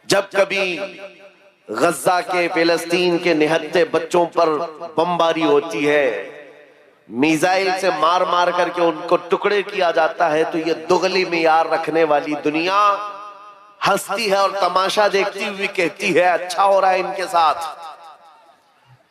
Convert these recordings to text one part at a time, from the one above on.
जब कभी गज्जा के फिलिस्तीन के निहत्थे बच्चों पर बमबारी होती है, मिसाइल से मार मार करके उनको टुकड़े किया जाता है, तो ये दुगली मियार रखने वाली दुनिया हंसती है और तमाशा देखती हुई कहती है अच्छा हो रहा है इनके साथ,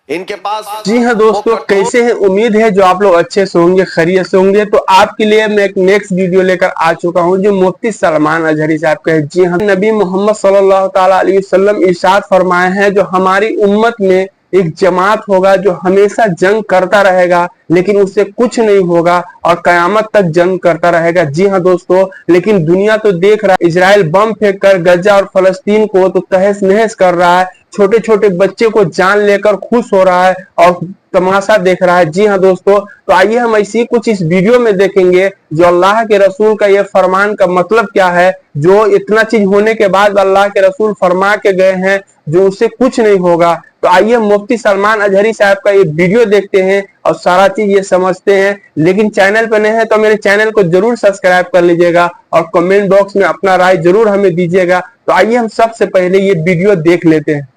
इनके पास। जी हाँ दोस्तों, कैसे हैं? उम्मीद है जो आप लोग अच्छे से होंगे, खैरियत से होंगे। तो आपके लिए मैं एक नेक्स्ट वीडियो लेकर आ चुका हूं जो मुफ्ती सलमान अजहरी साहब का है। जी हाँ, नबी मोहम्मद सल्लल्लाहु ताला अलैहि वसल्लम इरशाद फरमाए हैं जो हमारी उम्मत में एक जमात होगा जो हमेशा जंग करता रहेगा लेकिन उससे कुछ नहीं होगा और कयामत तक जंग करता रहेगा। जी हाँ दोस्तों, लेकिन दुनिया तो देख रहा है, इजराइल बम फेंक कर गजा और फलस्तीन को तो तहस नहस कर रहा है, छोटे छोटे बच्चे को जान लेकर खुश हो रहा है और तमाशा देख रहा है। जी हाँ दोस्तों, तो आइए हम ऐसी कुछ इस वीडियो में देखेंगे जो अल्लाह के रसूल का ये फरमान का मतलब क्या है, जो इतना चीज होने के बाद अल्लाह के रसूल फरमा के गए हैं जो उससे कुछ नहीं होगा। तो आइए मुफ्ती सलमान अजहरी साहब का ये वीडियो देखते हैं और सारा चीज ये समझते हैं। लेकिन चैनल पर नए हैं तो मेरे चैनल को जरूर सब्सक्राइब कर लीजिएगा और कमेंट बॉक्स में अपना राय जरूर हमें दीजिएगा। तो आइए हम सबसे पहले ये वीडियो देख लेते हैं।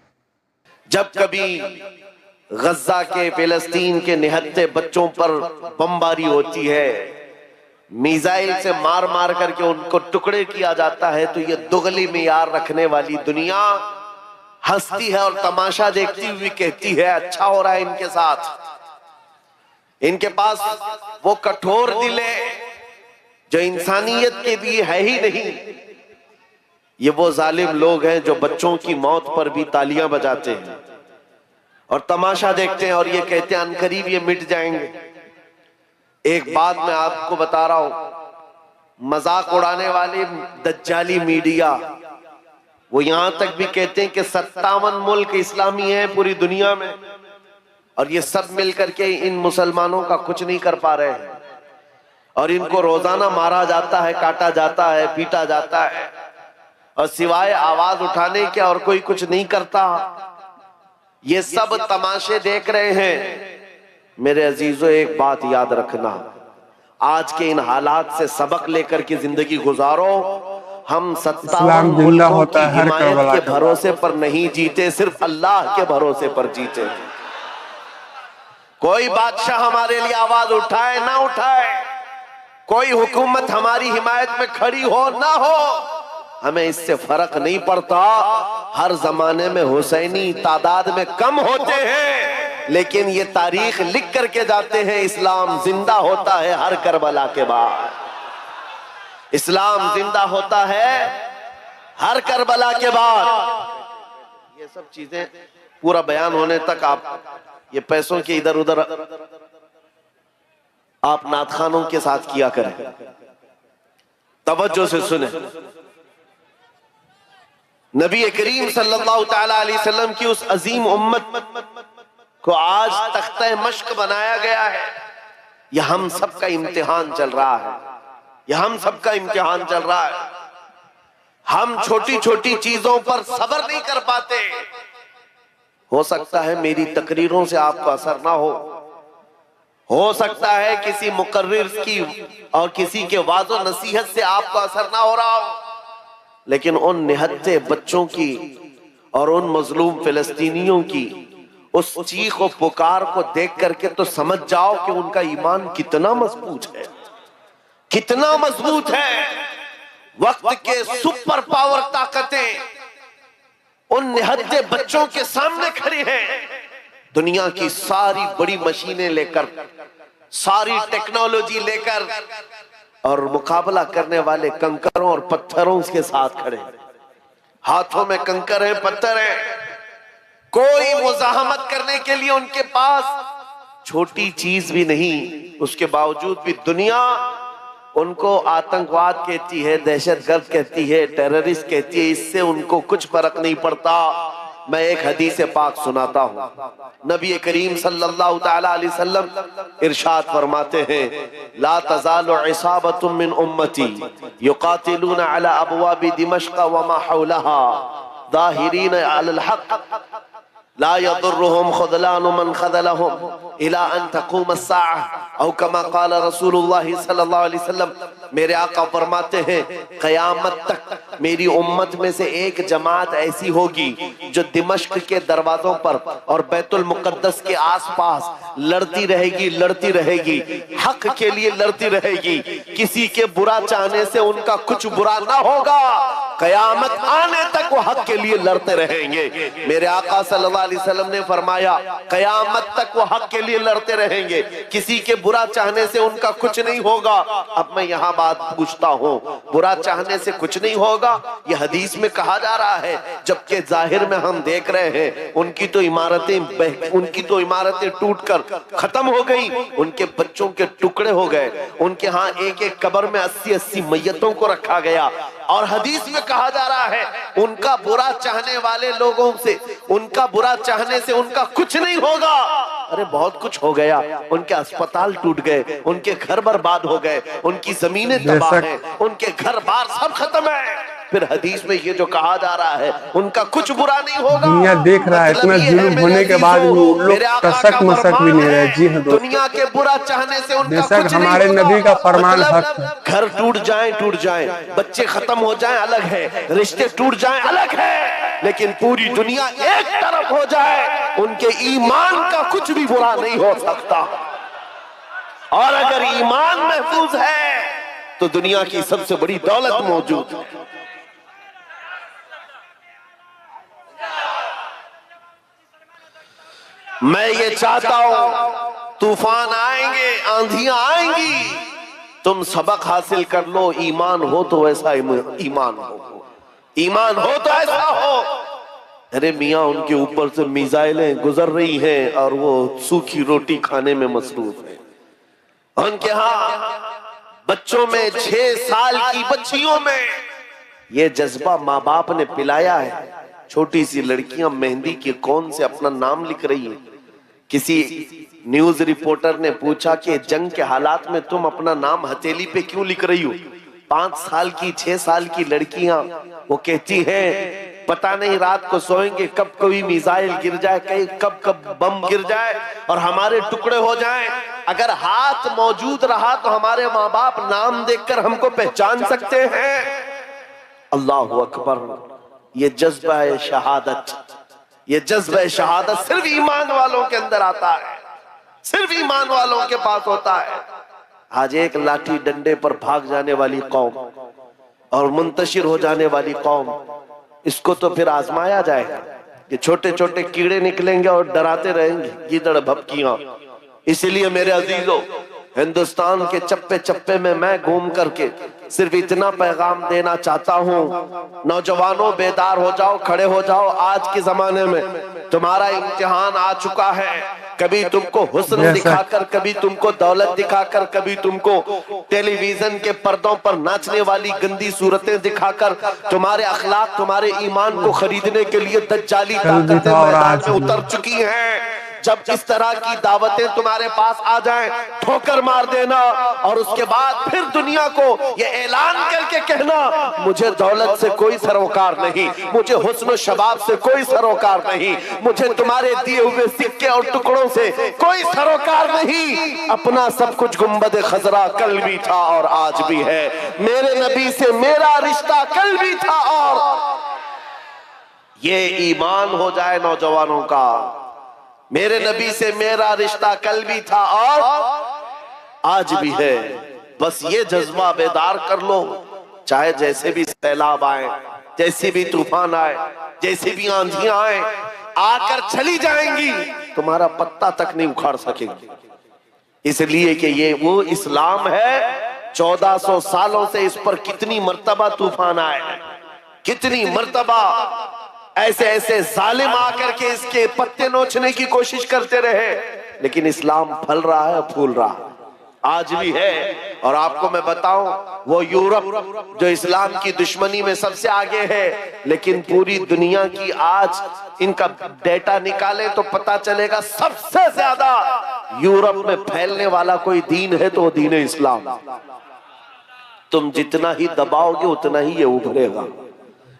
जब कभी गज्जा के फिलिस्तीन के निहत्थे बच्चों पर बमबारी होती है, मिसाइल से मार मार करके उनको टुकड़े किया जाता है, तो ये दुगली मियार रखने वाली दुनिया हंसती है और तमाशा देखती हुई कहती है अच्छा हो रहा है इनके साथ, इनके पास वो कठोर दिल है जो इंसानियत के लिए है ही नहीं। ये वो जालिम लोग हैं जो बच्चों की मौत पर भी तालियां बजाते हैं और तमाशा देखते हैं और ये कहते हैं अनकरीब ये मिट जाएंगे। एक बात मैं आपको बता रहा हूं, मजाक उड़ाने वाले दज्जाली मीडिया वो यहां तक भी कहते हैं कि 57 मुल्क इस्लामी हैं पूरी दुनिया में और ये सब मिलकर के इन मुसलमानों का कुछ नहीं कर पा रहे हैं और इनको रोजाना मारा जाता है, काटा जाता है, पीटा जाता है और सिवाय आवाज उठाने के और कोई कुछ नहीं करता। ये सब तमाशे देख रहे हैं। मेरे अजीजों, एक बात याद रखना, आज के इन हालात से सबक लेकर के जिंदगी गुजारो। हम 57 मुल्कों की हिमायत के भरोसे पर नहीं जीते, सिर्फ अल्लाह के भरोसे पर जीते। कोई बादशाह हमारे लिए आवाज उठाए ना उठाए, कोई हुकूमत हमारी हिमायत में खड़ी हो ना हो, हमें इससे फर्क नहीं पड़ता। हर जमाने में हुसैनी तादाद में कम होते हैं, लेकिन ये तारीख लिख करके जाते हैं इस्लाम जिंदा होता है हर करबला के बाद। इस्लाम जिंदा होता है हर करबला के बाद। ये सब चीजें पूरा बयान होने तक आप ये पैसों के इधर उधर आप नातखानों के साथ किया करें, तवज्जो से सुने। नबी करीम सल्लल्लाहु ताला अलैहि वसल्लम की उस अजीम उम्मत को आज तख्ते मश्क बनाया गया है। यह हम सबका इम्तिहान चल रहा है, यह हम सबका इम्तिहान चल रहा है। हम छोटी छोटी चीजों पर सब्र नहीं कर पाते। हो सकता है मेरी तकरीरों से आपको असर ना हो सकता है किसी मुकर्रिर की और किसी के वाज़ो नसीहत से आपको असर ना हो रहा हो, लेकिन उन निहत्थे बच्चों की और उन मजलूम फिलिस्तीनियों की उस चीख और पुकार को देख करके तो समझ जाओ कि उनका ईमान कितना मजबूत है, कितना मजबूत है। वक्त के सुपर पावर ताकतें उन निहत्थे बच्चों के सामने खड़ी हैं। दुनिया की सारी बड़ी मशीनें लेकर, सारी टेक्नोलॉजी लेकर और मुकाबला करने वाले कंकरों और पत्थरों के साथ खड़े। हाथों में कंकर है, पत्थर है, कोई मुजाहमत करने के लिए उनके पास छोटी चीज भी नहीं। उसके बावजूद भी दुनिया उनको आतंकवाद कहती है, दहशतगर्द कहती है, टेररिस्ट कहती है। इससे उनको कुछ फर्क नहीं पड़ता। मैं एक हदीस पाक सुनाता हूं। नबी करीम सल्लल्लाहु ताला अलैहि वसल्लम इरशाद फरमाते हैं, ला तज़ालु इसाबतुम मिन उम्मती युकातिलूना अला अबवाबि दिमश्क व मा हौलहा ज़ाहिरीन अलल हक़ ला यदुर्रुहुम ख़ुज़लानु मन ख़ज़लहुम इला अन तक़ूम अस्साअह औ कमा क़ाल रसूलुल्लाह सल्लल्लाहु अलैहि वसल्लम। मेरे आका फरमाते हैं, क़यामत तक मेरी उम्मत में से एक जमात ऐसी होगी जो दिमश्क के दरवाजों पर और बैतुल मुकद्दस के आसपास लड़ती रहेगी, हक के लिए लड़ती रहेगी। किसी के बुरा चाहने से उनका कुछ बुरा ना होगा, कयामत आने तक वो हक के लिए लड़ते रहेंगे। मेरे आका सल्लल्लाहु अलैहि वसल्लम ने फरमाया, कयामत तक वो हक के लिए लड़ते रहेंगे, किसी के बुरा चाहने से उनका कुछ नहीं होगा। अब मैं यहाँ बात पूछता हूँ, बुरा चाहने से कुछ नहीं होगा, ये हदीस में कहा जा रहा है, जबकि जाहिर में हम देख रहे हैं उनकी तो इमारतें टूटकर खत्म हो गई, उनके बच्चों के टुकड़े हो गए, उनके यहाँ एक एक कब्र में 80-80 मैयतों को रखा गया। और हदीस में कहा जा रहा है, उनका बुरा चाहने वाले लोगों से, उनका बुरा चाहने से उनका कुछ नहीं होगा। अरे बहुत कुछ हो गया, उनके अस्पताल टूट गए, उनके घर बर्बाद हो गए, उनकी जमीनें तबाह हैं, उनके घर बार सब खत्म है। फिर हदीस में ये जो कहा जा रहा है, उनका कुछ बुरा नहीं होगा। दुनिया देख रहा है, इतना जुल्म होने के बाद भी उन लोग टसक मसक भी नहीं रहे। जी हाँ दोस्तों, दुनिया के बुरा चाहने से उनका बेशक कुछ हमारे नहीं होगा। नबी का फरमान हक है। घर टूट जाए, बच्चे खत्म हो जाएं अलग है, रिश्ते टूट जाएं अलग है, लेकिन पूरी दुनिया एक तरफ हो जाए, उनके ईमान का कुछ भी बुरा नहीं हो सकता। और अगर ईमान महफूज है तो दुनिया की सबसे बड़ी दौलत मौजूद है। मैं ये चाहता हूं, तूफान आएंगे, आंधियां आएंगी, तुम सबक हासिल कर लो। ईमान हो तो ऐसा ईमान हो तो ऐसा हो। अरे मियाँ, उनके ऊपर से मिसाइलें गुजर रही हैं और वो सूखी रोटी खाने में मसरूफ है। उनके यहाँ बच्चों में 6 साल की बच्चियों में ये जज्बा माँ बाप ने पिलाया है। छोटी सी लड़कियां मेहंदी के कौन से अपना नाम लिख रही है। किसी न्यूज रिपोर्टर ने पूछा कि जंग के हालात में तुम अपना नाम हथेली पे क्यों लिख रही हो। 5 साल की 6 साल की लड़कियां वो कहती हैं, पता नहीं रात को सोएंगे कब कोई मिसाइल गिर जाए, कब बम गिर जाए और हमारे टुकड़े हो जाएं। अगर हाथ मौजूद रहा तो हमारे माँ बाप नाम देखकर हमको पहचान सकते हैं। अल्लाहु अकबर। ये जज्बा है शहादत, ये जज्बा है शहादत सिर्फ ईमान वालों के अंदर आता है, सिर्फ ईमान वालों के पास होता है। आज एक लाठी डंडे पर भाग जाने वाली कौम और मुंतशिर हो जाने वाली कौम, इसको तो फिर आजमाया जाएगा। ये छोटे छोटे कीड़े निकलेंगे और डराते रहेंगे, गीदड़ भपकियां। इसीलिए मेरे अजीजों, हिंदुस्तान के चप्पे चप्पे में मैं घूम करके सिर्फ इतना पैगाम देना चाहता हूँ, नौजवानों बेदार हो जाओ, खड़े हो जाओ। आज के जमाने में तुम्हारा इम्तिहान आ चुका है। कभी तुमको हुस्न दिखाकर, कभी तुमको दौलत दिखाकर, कभी तुमको टेलीविजन के पर्दों पर नाचने वाली गंदी सूरतें दिखाकर तुम्हारे अखलाक, तुम्हारे ईमान को खरीदने के लिए दज्जाली ताकतें मैदान में उतर चुकी हैं। जब इस तरह की दावतें तुम्हारे पास आ जाएं, ठोकर मार देना और उसके बाद फिर दुनिया को ये ऐलान करके कहना, मुझे दौलत से कोई सरोकार नहीं, मुझे हुस्न शबाब से कोई सरोकार नहीं, मुझे तुम्हारे दिए हुए सिक्के और टुकड़ों से कोई सरोकार नहीं। अपना सब कुछ गुंबद खजरा कल भी था और आज भी है। मेरे नबी से मेरा रिश्ता कल भी था और ये ईमान हो जाए नौजवानों का। मेरे नबी से मेरा रिश्ता कल भी था और आज भी है। बस ये जज्बा बेदार कर लो। चाहे जैसे भी सैलाब आए, जैसे भी तूफान आए, जैसे भी आंधियां आए, आकर चली जाएंगी, तुम्हारा पत्ता तक नहीं उखाड़ सकेंगी। इसलिए कि ये वो इस्लाम है। 1400 सालों से इस पर कितनी मर्तबा तूफान आए, कितनी मर्तबा ऐसे ऐसे जालिम आकर के इसके पत्ते नोचने की कोशिश करते रहे, लेकिन इस्लाम फल रहा है, फूल रहा है, आज भी है। और आपको मैं बताऊं, वो यूरोप जो इस्लाम की दुश्मनी में सबसे आगे है, लेकिन पूरी दुनिया की आज इनका डेटा निकाले तो पता चलेगा सबसे ज्यादा यूरोप में फैलने वाला कोई दीन है तो वो दीन है इस्लाम। तुम जितना ही दबाओगे उतना ही ये उभरेगा।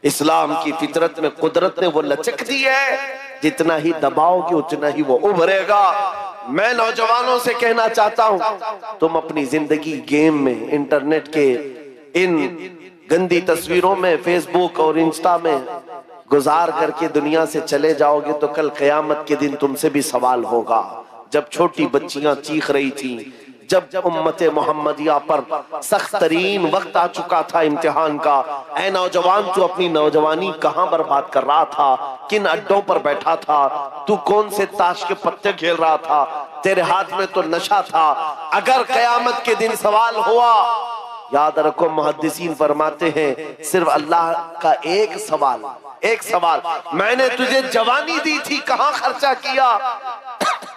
इस्लाम की फितरत में कुदरत ने वो लचक दी है, जितना ही दबाओगे उतना ही वो उभरेगा। मैं नौजवानों से कहना चाहता हूं, तुम अपनी जिंदगी गेम में, इंटरनेट के इन गंदी तस्वीरों में फेसबुक और इंस्टा में गुजार करके दुनिया से चले जाओगे तो कल क़यामत के दिन तुमसे भी सवाल होगा। जब छोटी बच्चियां चीख रही थी, जब उम्मते मोहम्मदिया पर सख्त तरीन वक्त आ चुका था इम्तिहान का, ऐ नौजवान तू अपनी नौजवानी कहां बर्बाद कर रहा था, किन अड्डों पर बैठा था, तू कौन से ताश के पत्ते खेल रहा था, तेरे हाथ में तो नशा था। अगर क़यामत के दिन सवाल हुआ, याद रखो मुहद्दिसीन फरमाते हैं सिर्फ अल्लाह का एक सवाल, मैंने तुझे जवानी दी थी कहां खर्चा किया,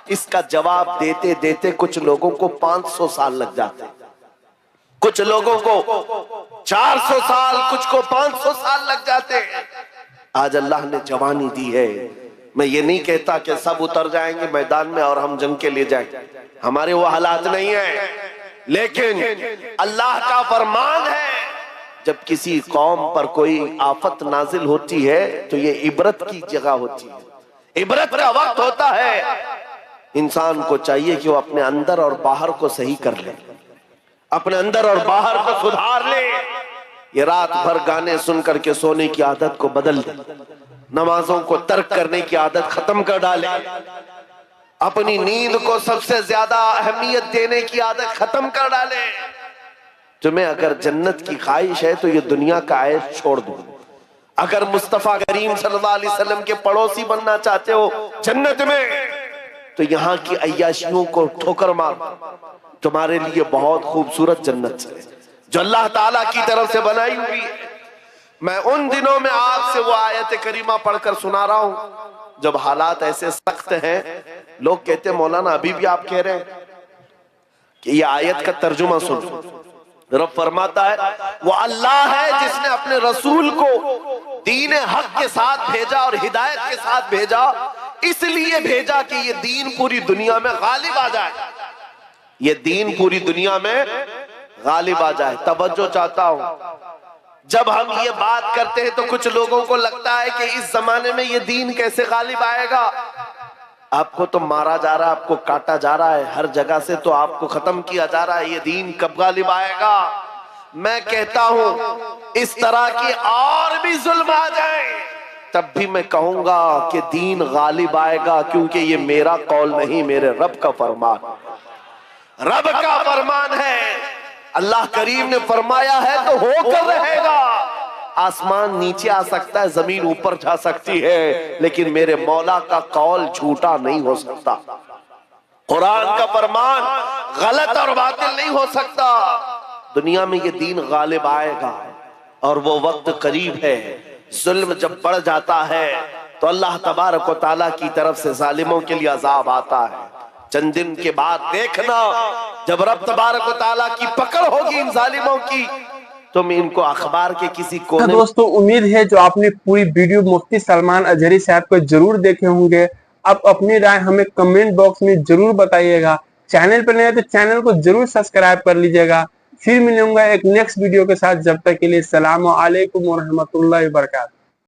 इसका जवाब देते देते कुछ लोगों को 500 साल लग जाते, कुछ लोगों को 400 साल, कुछ को 500 साल लग जाते। आज अल्लाह ने जवानी दी है। मैं ये नहीं कहता कि सब उतर जाएंगे मैदान में और हम जंग के लिए जाएंगे, हमारे वो हालात नहीं है, लेकिन अल्लाह का फरमान है जब किसी कौम पर कोई आफत नाजिल होती है तो ये इबरत की जगह होती है, इबरत का वक्त होता है। इंसान को चाहिए कि वो अपने अंदर और बाहर को सही कर ले, अपने अंदर और बाहर को सुधार ले। ये रात भर गाने सुन करके सोने की आदत को बदल दे, नमाजों को तर्क करने की आदत खत्म कर डाले, अपनी नींद को सबसे ज्यादा अहमियत देने की आदत खत्म कर डाले। तुम्हें अगर जन्नत की ख्वाहिश है तो ये दुनिया का ऐश छोड़ दो। अगर मुस्तफा करीम सल्लल्लाहु अलैहि वसल्लम के पड़ोसी बनना चाहते हो जन्नत में, तो यहाँ की अय्याशियों को ठोकर मार, तुम्हारे लिए बहुत खूबसूरत जन्नत है जो अल्लाह ताला की तरफ से बनाई हुई है। मैं उन दिनों में आपसे वो आयत करीमा पढ़कर सुना रहा हूं जब हालात ऐसे सख्त हैं, लोग कहते हैं मौलाना अभी भी आप कह रहे हैं कि ये आयत का तर्जुमा सुनो। रब फरमाता है वो अल्लाह है जिसने अपने रसूल को दीन हक के साथ भेजा और हिदायत के साथ भेजा, इसलिए भेजा कि ये दीन पूरी दुनिया में गालिब आ जाए, ये दीन पूरी दुनिया में गालिब आ जाए। तवज्जो चाहता हूं, जब हम ये बात करते हैं तो कुछ लोगों को लगता है कि इस जमाने में ये दीन कैसे गालिब आएगा। आपको तो मारा जा रहा है, आपको काटा जा रहा है, हर जगह से तो आपको खत्म किया जा रहा है, ये दीन कब गालिब आएगा। मैं कहता हूं इस तरह की और भी जुल्म आ जाए तब भी मैं कहूंगा कि दीन गालिब आएगा, क्योंकि ये मेरा कौल नहीं, मेरे रब का फरमान, रब का फरमान है। अल्लाह करीम ने फरमाया है तो होकर रहेगा। आसमान नीचे आ सकता है, जमीन ऊपर जा सकती है, लेकिन मेरे मौला का कौल झूठा नहीं हो सकता। कुरान का फरमान गलत और बातिल नहीं हो सकता। दुनिया में ये दीन गालिब आएगा और वो वक्त करीब है। जुल्म जब बढ़ जाता है तो अल्लाह तबारक व तआला की तरफ से जालिमों के लिए अजाब आता है। चंद दिन के बाद देखना जब रब तबारक व तआला की पकड़ होगी इन जालिमों की, तुम इनको अखबार के किसी कोने। दोस्तों उम्मीद है जो आपने पूरी वीडियो मुफ्ती सलमान अजहरी साहब को जरूर देखे होंगे। आप अपनी राय हमें कमेंट बॉक्स में जरूर बताइएगा। चैनल पर नए हैं तो चैनल को जरूर सब्सक्राइब कर लीजिएगा। फिर मिलूंगा एक नेक्स्ट वीडियो के साथ, जब तक के लिए सलाम अलैकुम व रहमतुल्लाहि व बरकातहू।